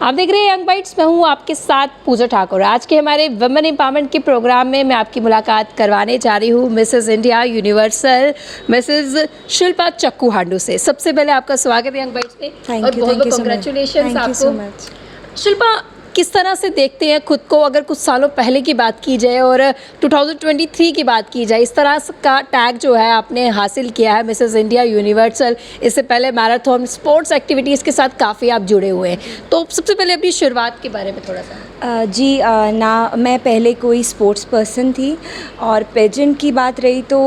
आप देख रहे हैं यंग बाइट्स। मैं हूँ आपके साथ पूजा ठाकुर। आज के हमारे वुमेन एम्पावरमेंट के प्रोग्राम में मैं आपकी मुलाकात करवाने जा रही हूँ Mrs India universal Mrs Shilpa चक्कू हांडू से। सबसे पहले आपका स्वागत है यंग बाइट्स में और बहुत बहुत कांग्रेचुलेशंस आपको। शिल्पा, किस तरह से देखते हैं खुद को, अगर कुछ सालों पहले की बात की जाए और 2023 की बात की जाए, इस तरह का टैग जो है आपने हासिल किया है मिसेस इंडिया यूनिवर्सल। इससे पहले मैराथन स्पोर्ट्स एक्टिविटीज़ के साथ काफ़ी आप जुड़े हुए हैं, तो सबसे पहले अपनी शुरुआत के बारे में थोड़ा सा। ना मैं पहले कोई स्पोर्ट्स पर्सन थी और पेजेंट की बात रही तो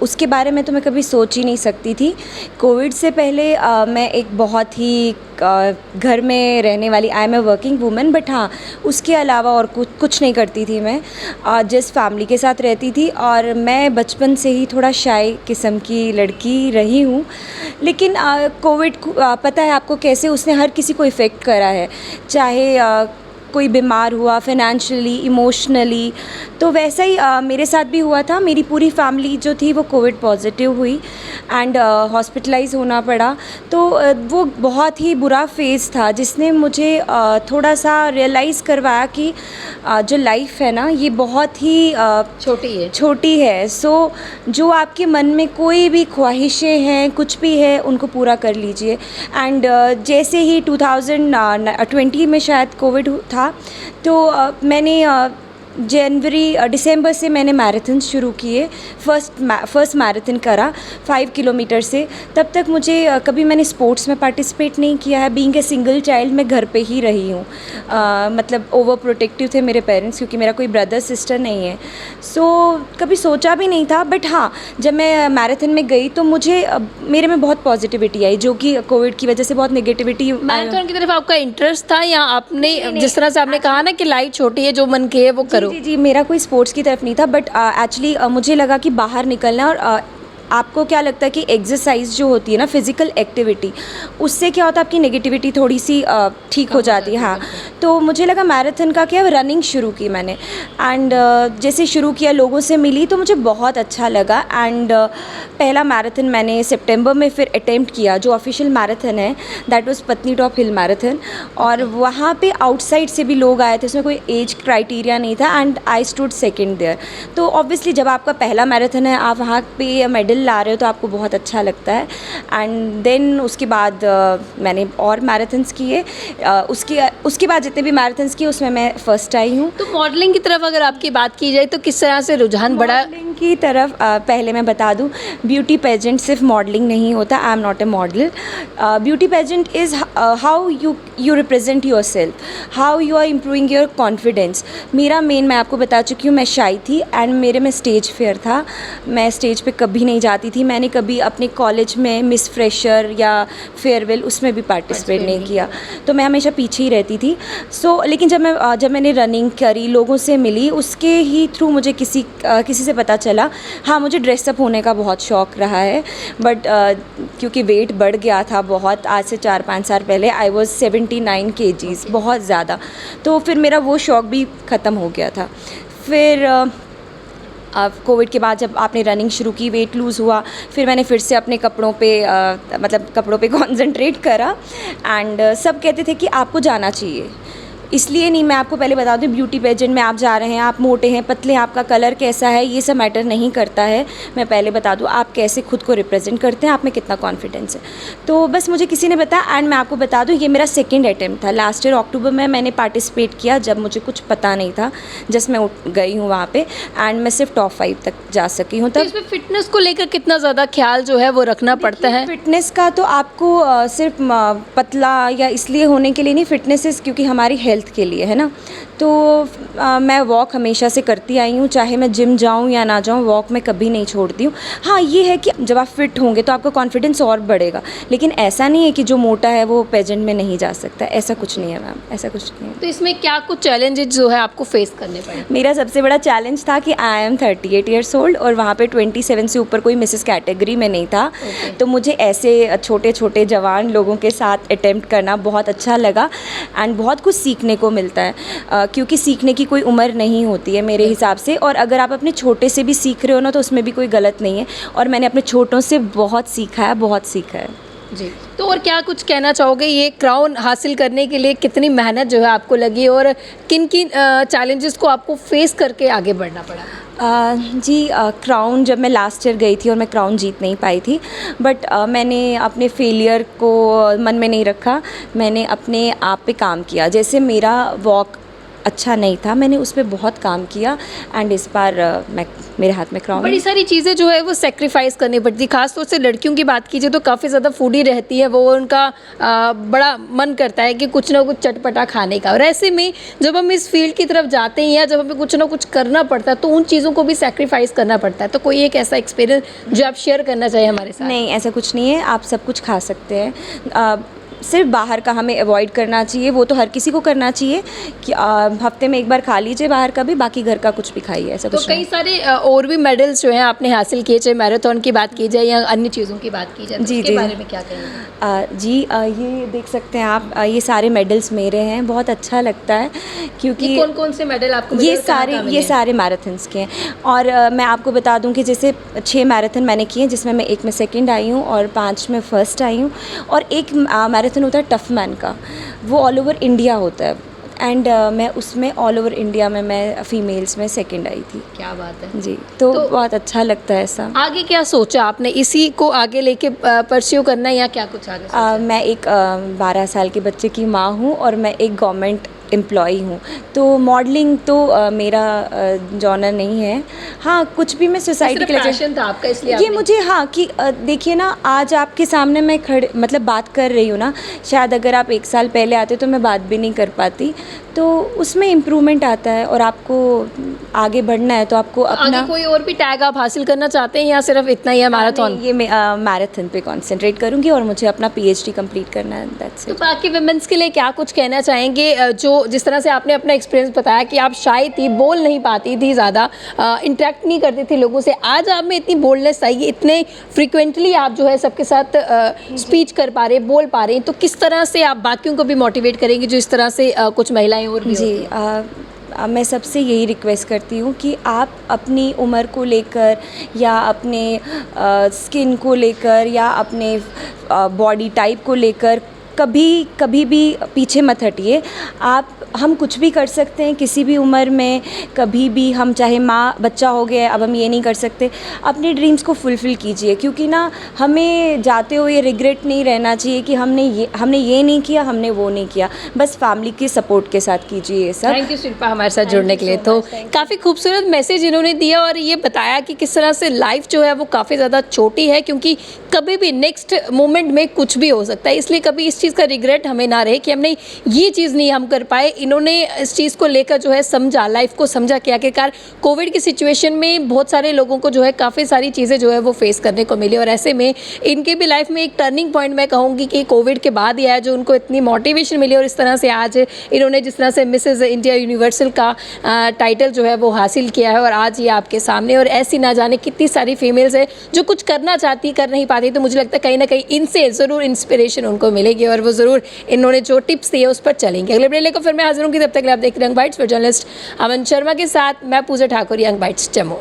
उसके बारे में तो मैं कभी सोच ही नहीं सकती थी। कोविड से पहले मैं एक बहुत ही घर में रहने वाली, I am a working women, but हाँ उसके अलावा और कुछ नहीं करती थी। मैं जिस फैमिली के साथ रहती थी और मैं बचपन से ही थोड़ा शाय किस्म की लड़की रही हूँ। लेकिन कोविड पता है आपको कैसे उसने हर किसी को इफ़ेक्ट करा है, चाहे कोई बीमार हुआ फाइनेंशियली, इमोशनली, तो वैसा ही मेरे साथ भी हुआ था। मेरी पूरी फैमिली जो थी वो कोविड पॉजिटिव हुई एंड हॉस्पिटलाइज होना पड़ा। तो वो बहुत ही बुरा फेज़ था जिसने मुझे थोड़ा सा रियलाइज़ करवाया कि जो लाइफ है ना ये बहुत ही छोटी है। सो जो आपके मन में कोई भी ख्वाहिशें हैं, कुछ भी है, उनको पूरा कर लीजिए। एंड जैसे ही 2020 में शायद कोविड था तो मैंने दिसंबर से मैंने मैराथन शुरू किए। फर्स्ट मैराथन करा 5 किलोमीटर से। तब तक मुझे कभी मैंने स्पोर्ट्स में पार्टिसिपेट नहीं किया है। बीइंग ए सिंगल चाइल्ड मैं घर पे ही रही हूँ। मतलब ओवर प्रोटेक्टिव थे मेरे पेरेंट्स, क्योंकि मेरा कोई ब्रदर सिस्टर नहीं है। सो कभी सोचा भी नहीं था। बट हाँ, जब मैं मैराथन में गई तो मुझे मेरे में बहुत पॉजिटिविटी आई, जो कि कोविड की वजह से बहुत नेगेटिविटी। मैराथन की तरफ आपका इंटरेस्ट था या आपने जिस तरह से आपने कहा ना कि लाइफ छोटी है, जो मन के है वो करो? जी, मेरा कोई स्पोर्ट्स की तरफ नहीं था। बट एक्चुअली मुझे लगा कि बाहर निकलना और आपको क्या लगता है कि एक्सरसाइज जो होती है ना, फिज़िकल एक्टिविटी, उससे क्या होता है आपकी नेगेटिविटी थोड़ी सी ठीक हो जाती है। हाँ, तो मुझे लगा मैराथन का क्या, रनिंग शुरू की मैंने। एंड जैसे शुरू किया, लोगों से मिली तो मुझे बहुत अच्छा लगा। एंड पहला मैराथन मैंने सितंबर में फिर अटेम्प्ट किया, जो ऑफिशियल मैराथन है, that was Patnitop hill marathon. और वहाँ पे आउटसाइड से भी लोग आए थे, उसमें कोई एज क्राइटेरिया नहीं था। And I stood second there. तो ऑब्वियसली जब आपका पहला मैराथन है, आप वहाँ पे मेडल ला रहे हो, तो आपको बहुत अच्छा लगता है। एंड देन उसके बाद मैंने और मैराथन्स किए। उसके बाद जितने भी मैराथन्स किए उसमें मैं फ़र्स्ट आई हूँ। तो मॉडलिंग की तरफ अगर आपकी बात की जाए तो किस तरह से रुझान बढ़ा? मॉडलिंग की तरफ पहले मैं बता दूँ, ब्यूटी पेजेंट सिर्फ मॉडलिंग नहीं होता। I am not a model. Beauty pageant is how you represent yourself, how you are improving your confidence. मेरा मेन, मैं आपको बता चुकी हूँ, मैं शाई थी एंड मेरे में स्टेज फियर था। मैं स्टेज पे कभी नहीं जाती थी। मैंने कभी अपने कॉलेज में मिस फ्रेशर या फेयरवेल उसमें भी पार्टिसिपेट नहीं किया, तो मैं हमेशा पीछे ही रहती थी। लेकिन जब मैंने रनिंग करी, लोगों से मिली, उसके ही थ्रू मुझे किसी से पता चला। हाँ, मुझे ड्रेसअप होने का बहुत शौक़ रहा है, बट क्योंकि वेट बढ़ गया था बहुत। आज से 4-5 साल पहले आई वॉज 79 kgs, बहुत ज़्यादा। तो फिर मेरा वो शौक़ भी ख़त्म हो गया था। फिर कोविड के बाद जब आपने रनिंग शुरू की, वेट लूज़ हुआ, फिर मैंने फिर से अपने कपड़ों पे कॉन्सेंट्रेट करा। एंड सब कहते थे कि आपको जाना चाहिए। इसलिए नहीं, मैं आपको पहले बता दूं, ब्यूटी पेजेंट में आप जा रहे हैं, आप मोटे हैं, पतले हैं, आपका कलर कैसा है, ये सब मैटर नहीं करता है। मैं पहले बता दूं, आप कैसे खुद को रिप्रेजेंट करते हैं, आप में कितना कॉन्फिडेंस है। तो बस मुझे किसी ने बताया। एंड मैं आपको बता दूं, ये मेरा सेकंड अटेम्प्ट था। लास्ट ईयर अक्टूबर में मैंने पार्टिसिपेट किया, जब मुझे कुछ पता नहीं था। जस्ट मैं गई हूँ वहाँ पर एंड मैं सिर्फ टॉप 5 तक जा सकी हूँ। तो इसमें फ़िटनेस को लेकर कितना ज़्यादा ख्याल जो है वो रखना पड़ता है? फिटनेस का तो आपको सिर्फ पतला या इसलिए होने के लिए नहीं, फिटनेस इज़ क्योंकि हमारी हेल्थ के लिए है ना। तो मैं वॉक हमेशा से करती आई हूँ, चाहे मैं जिम जाऊँ या ना जाऊँ, वॉक मैं कभी नहीं छोड़ती हूँ। हाँ, ये है कि जब आप फिट होंगे तो आपका कॉन्फिडेंस और बढ़ेगा। लेकिन ऐसा नहीं है कि जो मोटा है वो पेजेंट में नहीं जा सकता, ऐसा कुछ नहीं है मैम, ऐसा कुछ नहीं है। तो इसमें क्या कुछ चैलेंजेस जो है आपको फेस करने पड़े? मेरा सबसे बड़ा चैलेंज था कि आई एम 38 ईयर्स ओल्ड और वहाँ पे 27 से ऊपर कोई मिसेस कैटेगरी में नहीं था। तो मुझे ऐसे छोटे छोटे जवान लोगों के साथ अटेम्प्ट करना बहुत अच्छा लगा एंड बहुत कुछ सीखने को मिलता है, क्योंकि सीखने की कोई उम्र नहीं होती है मेरे हिसाब से। और अगर आप अपने छोटे से भी सीख रहे हो ना, तो उसमें भी कोई गलत नहीं है। और मैंने अपने छोटों से बहुत सीखा है, बहुत सीखा है। जी, तो और क्या कुछ कहना चाहोगे, ये क्राउन हासिल करने के लिए कितनी मेहनत जो है आपको लगी और किन किन चैलेंजेस को आपको फेस करके आगे बढ़ना पड़ा? जी, क्राउन जब मैं लास्ट ईयर गई थी और मैं क्राउन जीत नहीं पाई थी, बट मैंने अपने फेलियर को मन में नहीं रखा, मैंने अपने आप पे काम किया। जैसे मेरा वॉक अच्छा नहीं था, मैंने उस पे बहुत काम किया एंड इस बार मेरे हाथ में क्राउन। बड़ी सारी चीज़ें जो है वो सेक्रीफाइस करनी पड़ती है, खासतौर से लड़कियों की बात कीजिए तो काफ़ी ज़्यादा फूडी रहती है वो, उनका बड़ा मन करता है कि कुछ ना कुछ चटपटा खाने का, और ऐसे में जब हम इस फील्ड की तरफ जाते हैं या जब हमें कुछ ना कुछ करना पड़ता है तो उन चीज़ों को भी सेक्रीफाइस करना पड़ता है। तो कोई एक ऐसा एक्सपीरियंस जो आप शेयर करना चाहिए हमारे साथ? नहीं, ऐसा कुछ नहीं है, आप सब कुछ खा सकते हैं। सिर्फ बाहर का हमें अवॉइड करना चाहिए, वो तो हर किसी को करना चाहिए कि हफ्ते में एक बार खा लीजिए बाहर का भी, बाकी घर का कुछ भी खाइए, ऐसा तो कुछ कई नहीं। सारे और भी मेडल्स जो हैं आपने हासिल किए, चाहे मैराथन की बात की जाए या अन्य चीज़ों की बात की जाए, तो जी, उसके जी। बारे में क्या कहेंगे? जी, ये देख सकते हैं आप, ये सारे मेडल्स मेरे हैं, बहुत अच्छा लगता है क्योंकि कौन कौन से मेडल आपको मिले और कहाँ-कहाँ मिले? ये सारे मैराथन्स के हैं। और मैं आपको बता दूं कि जैसे 6 मैराथन मैंने किए हैं, जिसमें मैं एक में सेकंड आई हूँ और 5 में फर्स्ट आई हूँ, और एक मैराथन होता है टफ मैन का, वो ऑल ओवर इंडिया होता है एंड मैं उसमें ऑल ओवर इंडिया में मैं फीमेल्स में सेकंड आई थी। क्या बात है। जी, तो बहुत अच्छा लगता है ऐसा। आगे क्या सोचा आपने, इसी को आगे लेके परस्यू करना है या क्या कुछ आगे सोचा? मैं एक 12 साल के बच्चे की माँ हूँ और मैं एक गवर्नमेंट एम्प्लॉई हूँ, तो मॉडलिंग तो मेरा जॉनर नहीं है। हाँ, कुछ भी मैं सोसाइटी के लिए पैशन था आपका, इसलिए ये आपने- मुझे, हाँ, कि देखिए ना, आज आपके सामने मैं खड़े मतलब बात कर रही हूँ ना, शायद अगर आप 1 साल पहले आते तो मैं बात भी नहीं कर पाती, तो उसमें इम्प्रूवमेंट आता है और आपको आगे बढ़ना है तो आपको अपना। आगे कोई और भी टैग आप हासिल करना चाहते हैं या सिर्फ इतना ही है मैराथन? नहीं, ये मैं मैराथन पे कंसंट्रेट करूँगी और मुझे अपना PhD कंप्लीट करना है, दैट्स तो इट। बाकी वुमेन्स के लिए क्या कुछ कहना चाहेंगे, जो जिस तरह से आपने अपना एक्सपीरियंस बताया कि आप शाय थी, बोल नहीं पाती थी, ज़्यादा इंटरेक्ट नहीं करती थी लोगों से, आज आप में इतनी बोल्डनेस आई, इतने फ्रिक्वेंटली आप जो है सबके साथ स्पीच कर पा रहे, बोल पा रहे हैं, तो किस तरह से आप बाकियों को भी मोटिवेट करेंगे जो इस तरह से कुछ महिलाएं और भी जी, होती हैं? मैं सबसे यही रिक्वेस्ट करती हूँ कि आप अपनी उम्र को लेकर या अपने स्किन को लेकर या अपने बॉडी टाइप को लेकर कभी भी पीछे मत हटिए। हम कुछ भी कर सकते हैं किसी भी उम्र में, कभी भी। हम चाहे माँ बच्चा हो गया अब हम ये नहीं कर सकते, अपने ड्रीम्स को फुलफ़िल कीजिए, क्योंकि ना हमें जाते हुए रिग्रेट नहीं रहना चाहिए कि हमने ये नहीं किया, हमने वो नहीं किया। बस फैमिली के सपोर्ट के साथ कीजिए ये सब। थैंक यू शिल्पा हमारे साथ जुड़ने के लिए। तो काफ़ी खूबसूरत मैसेज इन्होंने दिया और ये बताया कि किस तरह से लाइफ जो है वो काफ़ी ज़्यादा छोटी है, क्योंकि कभी भी नेक्स्ट मोमेंट में कुछ भी हो सकता है, इसलिए कभी इस चीज़ का रिग्रेट हमें ना रहे कि हमने ये चीज़ नहीं हम कर पाए। इन्होंने इस चीज़ को लेकर जो है समझा, लाइफ को समझा कि आखिरकार कोविड की सिचुएशन में बहुत सारे लोगों को जो है काफ़ी सारी चीज़ें जो है वो फेस करने को मिली, और ऐसे में इनके भी लाइफ में एक टर्निंग पॉइंट मैं कहूँगी कि कोविड के बाद ही आया, जो उनको इतनी मोटिवेशन मिली और इस तरह से आज इन्होंने जिस तरह से मिसेज इंडिया यूनिवर्सल का टाइटल जो है वो हासिल किया है और आज ये आपके सामने। और ऐसी ना जाने कितनी सारी फीमेल्स है जो कुछ करना चाहती कर नहीं पाती, तो मुझे लगता है कहीं ना कहीं इनसे ज़रूर इंस्पिरेशन उनको मिलेगी और वो ज़रूर इन्होंने जो टिप्स दिए उस पर चलेंगे। अगले वीडियो लेकर फिर मैं हाजिर हूँ, तब तक आप देख रहे हैं यंग बाइट्स, जर्नलिस्ट अमन शर्मा के साथ मैं पूजा ठाकुर, यंग बाइट्स जम्मू।